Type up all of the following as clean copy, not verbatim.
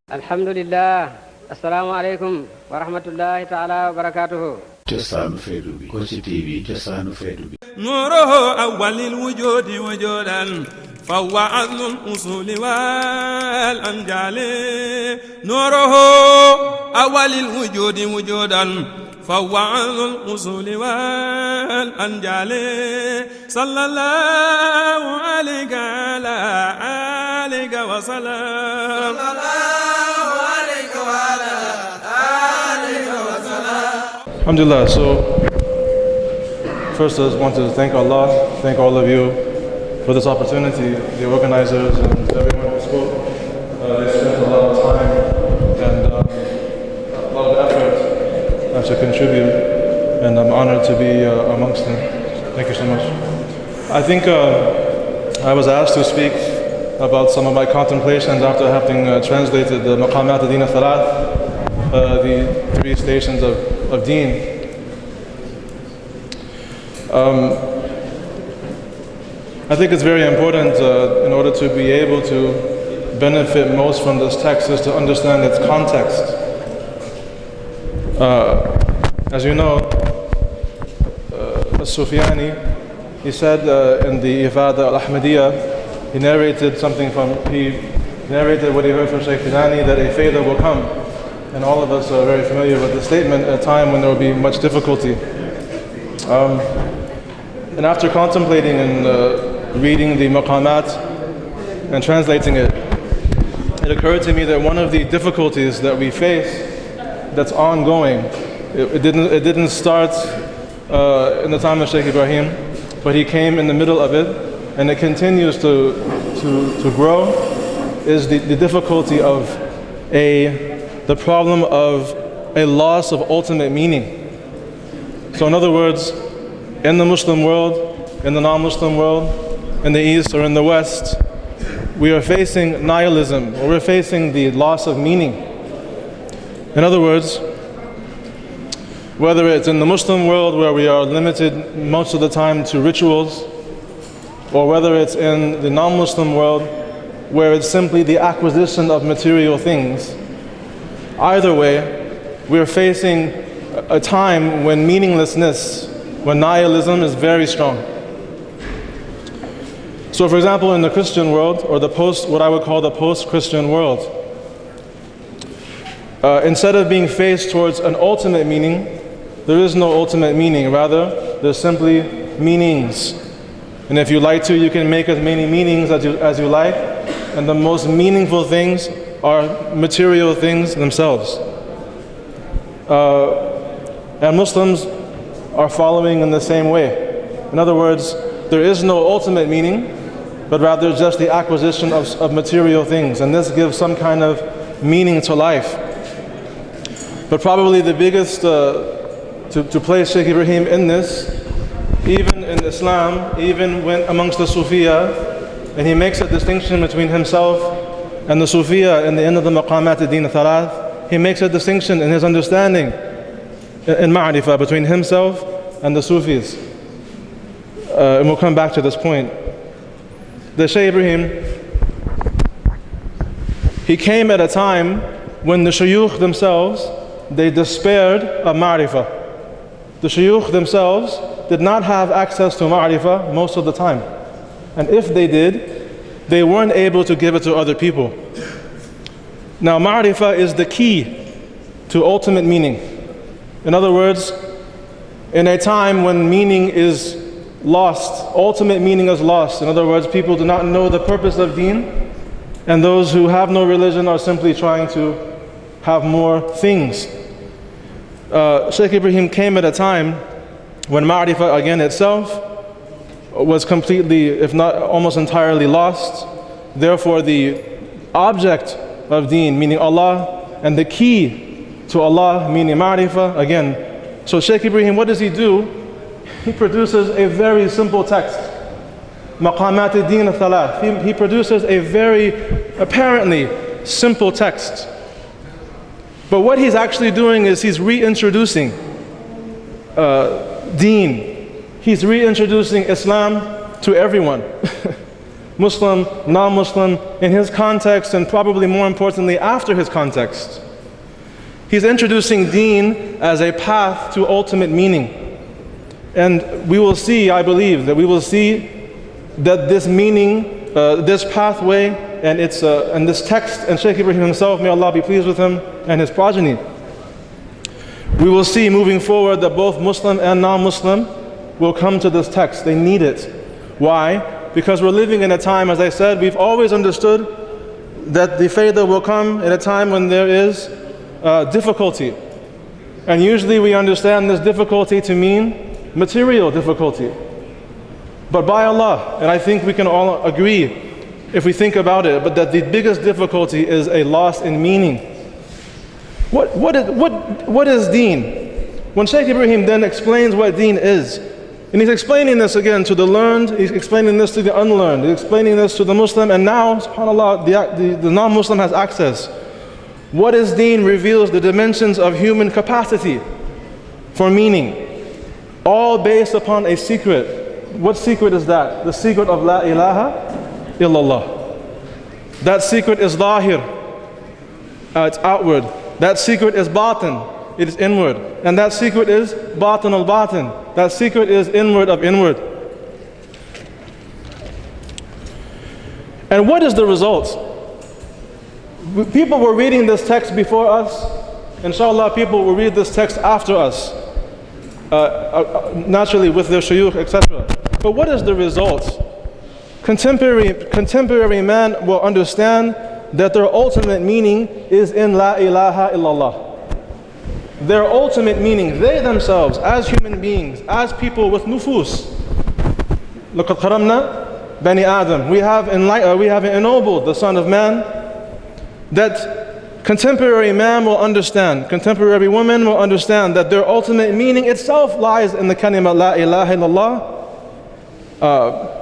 alhamdulillah assalaamu aleykum wa rahmatullahi taala wa barakatuhu cosaanu feetu bi Kossy TV cosaanu feetu bi nuruhu awwalil wujudi wujudan fawwa azlul usuli wal anjali nuruhu awwalil wujudi wujudan fawwa azlul usuli wal anjali sallallahu alayhi wa sallam Alhamdulillah. So first I just want to thank Allah, thank all of you for this opportunity, the organizers and everyone who spoke. They spent a lot of time and a lot of effort to contribute, and I'm honored to be amongst them. Thank you so much. I think I was asked to speak about some of my contemplations after having translated the Maqamat ad-Din al-Thalath, the three stations of Deen. I think it's very important in order to be able to benefit most from this text is to understand its context. As you know, As-Sufyani, he said in the Ifada al-Ahmadiyya, he narrated what he heard from Cheikh Tidiane, that a Fayda will come. And all of us are very familiar with the statement at a time when there will be much difficulty. And after contemplating and reading the maqamat and translating it, it occurred to me that one of the difficulties that we face that's ongoing, it didn't start in the time of Sheikh Ibrahim, but he came in the middle of it, and it continues to grow, is the difficulty of the problem of a loss of ultimate meaning. So in other words, in the Muslim world, in the non-Muslim world, in the East or in the West, we are facing nihilism, or we're facing the loss of meaning. In other words, whether it's in the Muslim world where we are limited most of the time to rituals, or whether it's in the non-Muslim world where it's simply the acquisition of material things, either way, we're facing a time when meaninglessness, when nihilism is very strong. So for example, in the Christian world, or what I would call the post-Christian world, instead of being faced towards an ultimate meaning, there is no ultimate meaning. Rather, there's simply meanings. And if you like to, you can make as many meanings as you like, and the most meaningful things are material things themselves. And Muslims are following in the same way. In other words, there is no ultimate meaning, but rather just the acquisition of material things, and this gives some kind of meaning to life. But probably the biggest, to place Sheikh Ibrahim in this, even in Islam, even when amongst the Sufiya, and he makes a distinction between himself and the Sufiya in the end of the Maqamat ad-Din al-Thalath, he makes a distinction in his understanding in Ma'rifah between himself and the Sufis. And we'll come back to this point. The Shaykh Ibrahim, he came at a time when the Shuyukh themselves, they despaired of Ma'rifah. The Shuyukh themselves did not have access to Ma'rifah most of the time. And if they did, they weren't able to give it to other people. Now, Ma'rifah is the key to ultimate meaning. In other words, in a time when meaning is lost, ultimate meaning is lost. In other words, people do not know the purpose of deen, and those who have no religion are simply trying to have more things. Sheikh Ibrahim came at a time when Ma'rifah again itself was completely, if not almost entirely lost. Therefore, the object of deen, meaning Allah, and the key to Allah, meaning Ma'rifah, again. So Sheikh Ibrahim, what does he do? He produces a very simple text, Maqamat ad-Din al-Thalath. He produces a very apparently simple text. But what he's actually doing is he's reintroducing deen. He's reintroducing Islam to everyone. Muslim, non-Muslim, in his context, and probably more importantly after his context. He's introducing deen as a path to ultimate meaning. And we will see, I believe, that we will see that this meaning, this pathway, and this text, and Sheikh Ibrahim himself, may Allah be pleased with him, and his progeny, we will see moving forward that both Muslim and non-Muslim will come to this text. They need it. Why? Because we're living in a time, as I said, we've always understood that the Fayda will come at a time when there is difficulty. And usually we understand this difficulty to mean material difficulty. But by Allah, and I think we can all agree if we think about it, but that the biggest difficulty is a loss in meaning. What is deen? When Sheikh Ibrahim then explains what deen is, and he's explaining this again to the learned, he's explaining this to the unlearned, he's explaining this to the Muslim, and now, subhanAllah, the non-Muslim has access. What is deen reveals the dimensions of human capacity for meaning, all based upon a secret. What secret is that? The secret of La ilaha illallah. That secret is zahir, it's outward. That secret is batin, it is inward. And that secret is batin al-batin. That secret is inward of inward. And what is the result? People were reading this text before us. Inshallah, people will read this text after us. Naturally with their shuyukh, etc. But what is the result? Contemporary man will understand that their ultimate meaning is in La ilaha illallah. Their ultimate meaning, they themselves, as human beings, as people with nufus. لَقَدْ قَرَمْنَا بَنِي آدَمَ. We have ennobled the Son of Man, that contemporary man will understand, contemporary women will understand that their ultimate meaning itself lies in the kalima La ilaha illallah,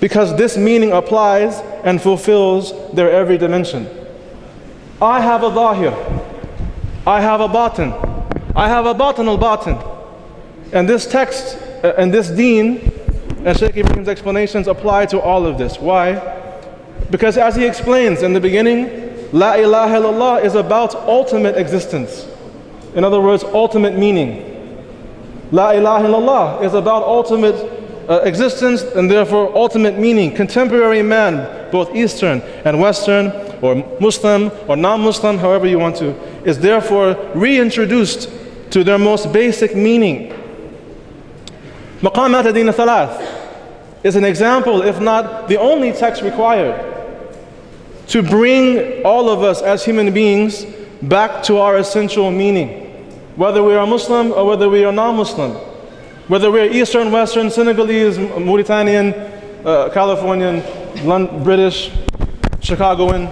because this meaning applies and fulfills their every dimension. I have a zahir, I have a batin, I have a batin al-batin. And this text and this deen and Sheikh Ibrahim's explanations apply to all of this. Why? Because as he explains in the beginning, La ilaha illallah is about ultimate existence. In other words, ultimate meaning. La ilaha illallah is about ultimate existence and therefore ultimate meaning. Contemporary man, both Eastern and Western, or Muslim or non-Muslim, however you want to, is therefore reintroduced to their most basic meaning. Maqamat ad-din thalath is an example, if not the only text required, to bring all of us as human beings back to our essential meaning. Whether we are Muslim or whether we are non-Muslim, whether we are Eastern, Western, Senegalese, Mauritanian, Californian, British, Chicagoan,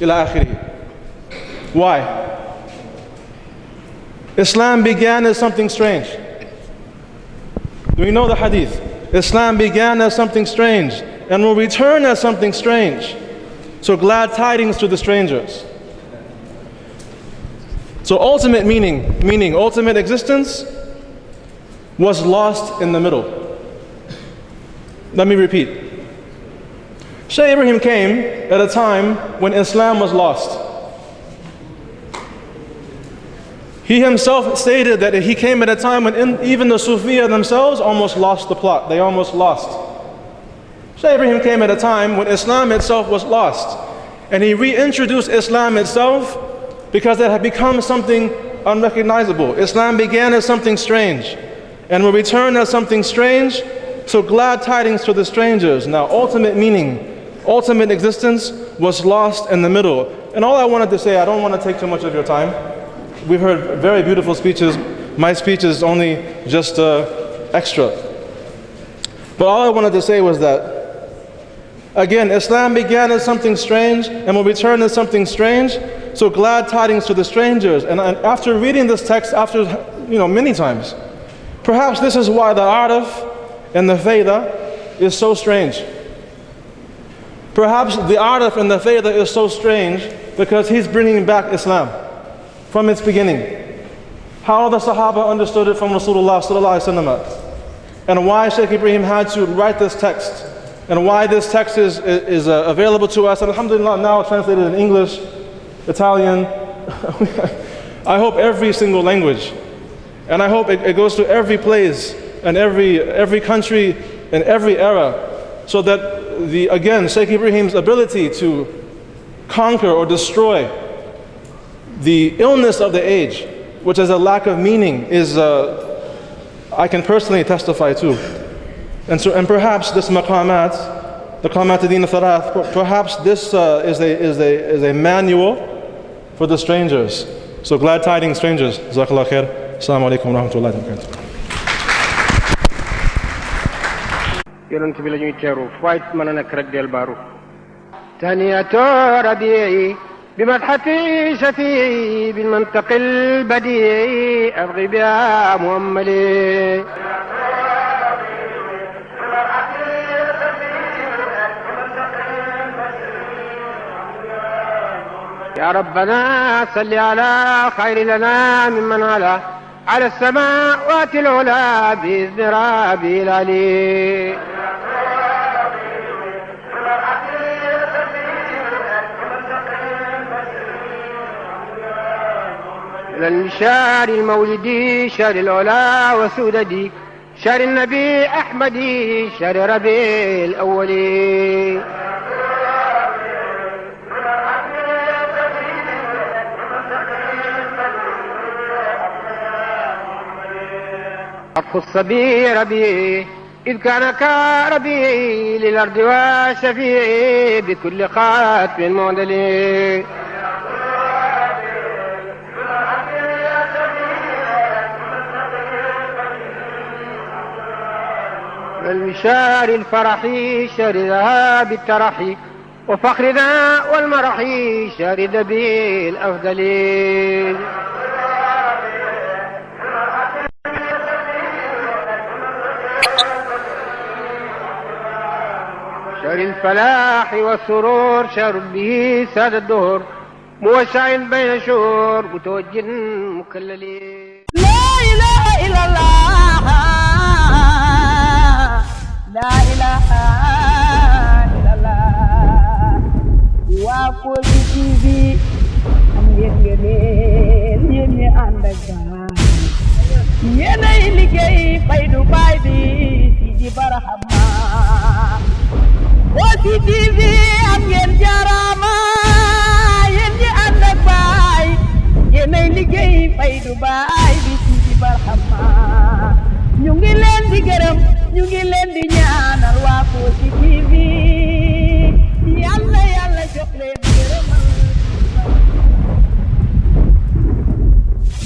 ila akhiri. Why? Islam began as something strange. Do we know the hadith? Islam began as something strange and will return as something strange. So glad tidings to the strangers. So ultimate meaning ultimate existence was lost in the middle. Let me repeat. Shaykh Ibrahim came at a time when Islam was lost. He himself stated that he came at a time when even the Sufiya themselves almost lost the plot. They almost lost. Shaykh Ibrahim came at a time when Islam itself was lost. And he reintroduced Islam itself because it had become something unrecognizable. Islam began as something strange and will return as something strange. So glad tidings to the strangers. Now ultimate meaning, ultimate existence was lost in the middle. And all I wanted to say, I don't want to take too much of your time. We've heard very beautiful speeches. My speech is only just extra. But all I wanted to say was that, again, Islam began as something strange and will return as something strange. So glad tidings to the strangers. And after reading this text, after many times, perhaps this is why the arif and the Fayda is so strange. Perhaps the arif and the Fayda is so strange because he's bringing back Islam from its beginning. How the Sahaba understood it from Rasulullah sallallahu alaihi wasallam, and why Sheikh Ibrahim had to write this text and why this text is available to us. And alhamdulillah, now translated in English, Italian, I hope every single language. And I hope it goes to every place and every country and every era, so that again, Sheikh Ibrahim's ability to conquer or destroy the illness of the age, which is a lack of meaning, is I can personally testify to. And perhaps this maqamat, the Qamat-ad-Din Thalath, perhaps this is a manual for the strangers. So glad tidings, strangers. Jazakallah khair. Assalamu alaikum wa rahmatullahi wa barakatuh. yonent bi la ñuy teeru fayt mën a nekk rek del baaru taniyatu rabii بمدحتي شفيعي بالمنطق البديع أبغي بها مؤملي يا ربنا صل على خير لنا ممن على السماوات العلى بإذن ربي العلي للشهر المولدي شهر العلا وسوددي شهر النبي أحمدي شهر ربيع الأولي خص بي ربي إذ كان كربي للأرض وشفيعي بكل خاتم معدلي المشار الفرحي شهر ذهاب الترحي وفخرنا والمرحي شهر ذبي الأفضل شهر الفلاح والسرور شهر به ساد الدهر موسع بين شهور متوج مكلل لا إله إلا الله لا إله إلا الله waa Kossy TV am ngeen ngeen yéen ñi ànd ak gaal yéenay liggéey Faydu Baay bi Sidi Barhama Kossy TV am ngeen jaaraama yéen ñi ànd ak Baay yéenay liggéey Faydu Baay